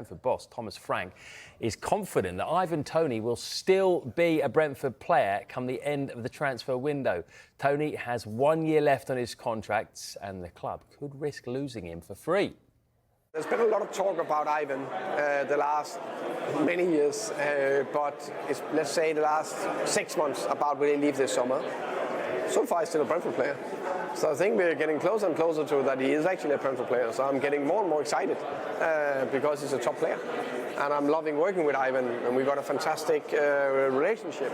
Brentford boss Thomas Frank is confident that Ivan Toney will still be a Brentford player come the end of the transfer window. Toney has 1 year left on his contract and the club could risk losing him for free. There's been a lot of talk about Ivan the last many years, but let's say the last 6 months about will he leave this summer. So far he's still a Brentford player. So I think we're getting closer and closer to that he is actually a Brentford player. So I'm getting more and more excited because he's a top player. And I'm loving working with Ivan, and we've got a fantastic relationship.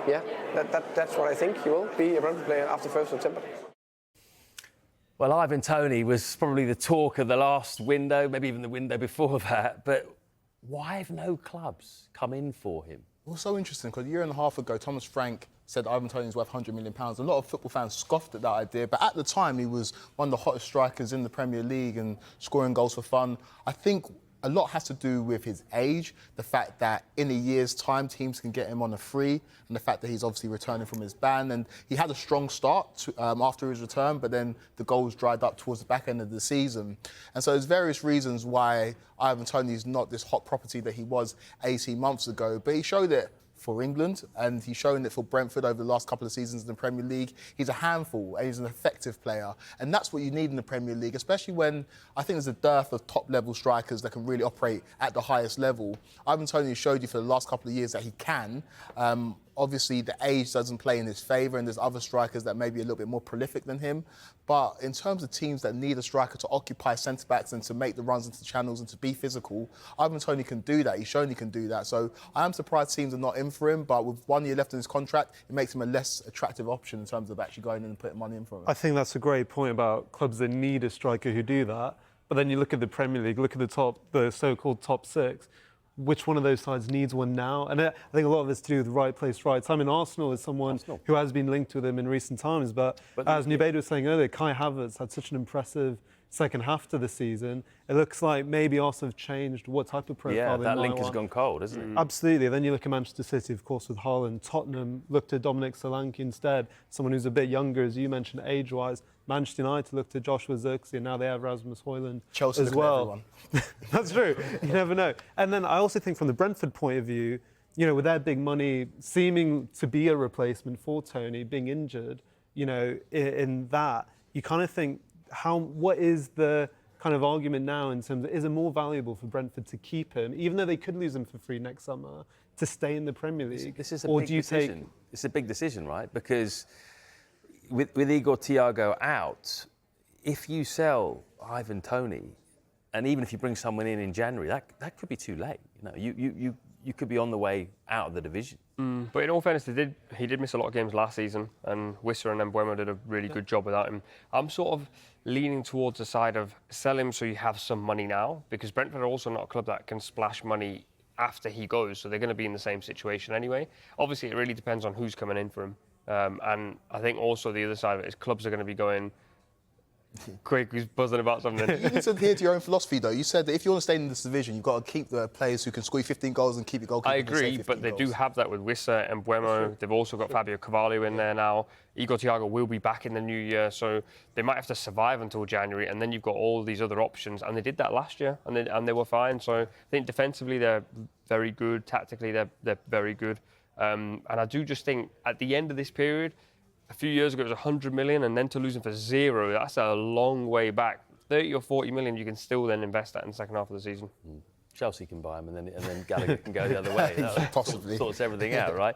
That's what I think. He will be a Brentford player after 1st September. Well, Ivan Toney was probably the talk of the last window, maybe even the window before that. But why have no clubs come in for him? Well, so interesting, because a year and a half ago, Thomas Frank said Ivan Toney is worth £100 million. A lot of football fans scoffed at that idea, but at the time, he was one of the hottest strikers in the Premier League and scoring goals for fun. I think a lot has to do with his age, the fact that in a year's time, teams can get him on a free, and the fact that he's obviously returning from his ban. And he had a strong start after his return, but then the goals dried up towards the back end of the season. And so there's various reasons why Ivan Toney is not this hot property that he was 18 months ago, but he showed it for England, and he's shown it for Brentford over the last couple of seasons in the Premier League. He's a handful, and he's an effective player, and that's what you need in the Premier League, especially when I think there's a dearth of top-level strikers that can really operate at the highest level. Ivan Toney showed you for the last couple of years that he can. Obviously, the age doesn't play in his favour, and there's other strikers that may be a little bit more prolific than him. But in terms of teams that need a striker to occupy centre-backs and to make the runs into the channels and to be physical, Ivan Toney can do that. He's shown he can do that. So I am surprised teams are not in for him, but with 1 year left in his contract, it makes him a less attractive option in terms of actually going in and putting money in for him. I think that's a great point about clubs that need a striker who do that. But then you look at the Premier League, look at the so-called top six. Which one of those sides needs one now? And I think a lot of it's to do with the right place, right time. Arsenal is someone who has been linked with him in recent times. But as Nubeda was saying earlier, Kai Havertz had such an impressive second half to the season. It looks like maybe Arsenal have changed what type of profile they might want. Yeah, that link has gone cold, hasn't it? Absolutely. Then you look at Manchester City, of course, with Haaland. Tottenham looked at Dominic Solanke instead, someone who's a bit younger, as you mentioned, age-wise. Manchester United looked at Joshua Zirkzee, and now they have Rasmus Højlund Chelsea as well. That's true. You never know. And then I also think from the Brentford point of view, you know, with their big money seeming to be a replacement for Toney, being injured, you know, in that, you kind of think, what is the kind of argument now in terms of, is it more valuable for Brentford to keep him, even though they could lose him for free next summer, to stay in the Premier League? This is a big decision. It's a big decision, right? Because with Igor Thiago out, if you sell Ivan Toney, and even if you bring someone in January, that could be too late. You know, you could be on the way out of the division. But in all fairness, he did miss a lot of games last season, and Wissa and Mbeumo did a really good job without him. I'm sort of leaning towards the side of sell him so you have some money now, because Brentford are also not a club that can splash money after he goes, so they're going to be in the same situation anyway. Obviously, it really depends on who's coming in for him. And I think also the other side of it is clubs are going to be going, Craig was buzzing about something. You need to adhere to your own philosophy, though. You said that if you want to stay in this division, you've got to keep the players who can score 15 goals and keep your goalkeeper. I agree, but they do have that with Wissa and Mbeumo. They've also got Fabio Carvalho in there now. Igor Thiago will be back in the new year, so they might have to survive until January, and then you've got all these other options. And they did that last year, and they were fine. So I think defensively they're very good. Tactically they're very good. And I do just think at the end of this period, a few years ago it was 100 million, and then to lose him for zero, that's a long way back. 30 or 40 million, you can still then invest that in the second half of the season. Chelsea can buy him, and then Gallagher can go the other way. Possibly. Sorts everything out, right?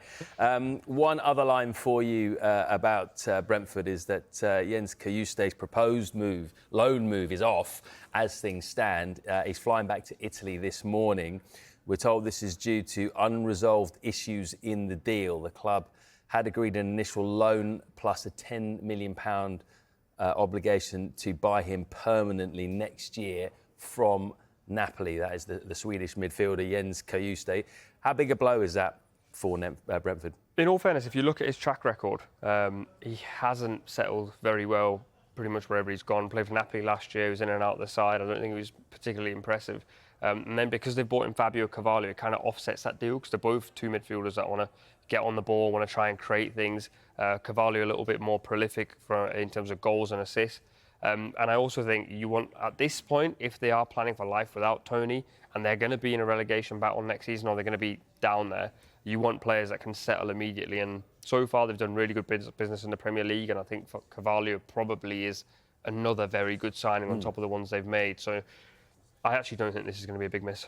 One other line for you about Brentford is that Jens Kajust's proposed loan move is off as things stand. He's flying back to Italy this morning. We're told this is due to unresolved issues in the deal. The club had agreed an initial loan plus a £10 million obligation to buy him permanently next year from Napoli. That is the Swedish midfielder Jens Kajuste. How big a blow is that for Brentford? In all fairness, if you look at his track record, he hasn't settled very well pretty much wherever he's gone. Played for Napoli last year, he was in and out of the side. I don't think he was particularly impressive. And then because they've bought in Fabio Carvalho, it kind of offsets that deal, because they're both two midfielders that want to get on the ball, want to try and create things. Carvalho a little bit more prolific in terms of goals and assists. And I also think you want, at this point, if they are planning for life without Toney and they're going to be in a relegation battle next season or they're going to be down there, you want players that can settle immediately. And so far, they've done really good business in the Premier League. And I think for Carvalho probably is another very good signing on top of the ones they've made. So I actually don't think this is going to be a big miss.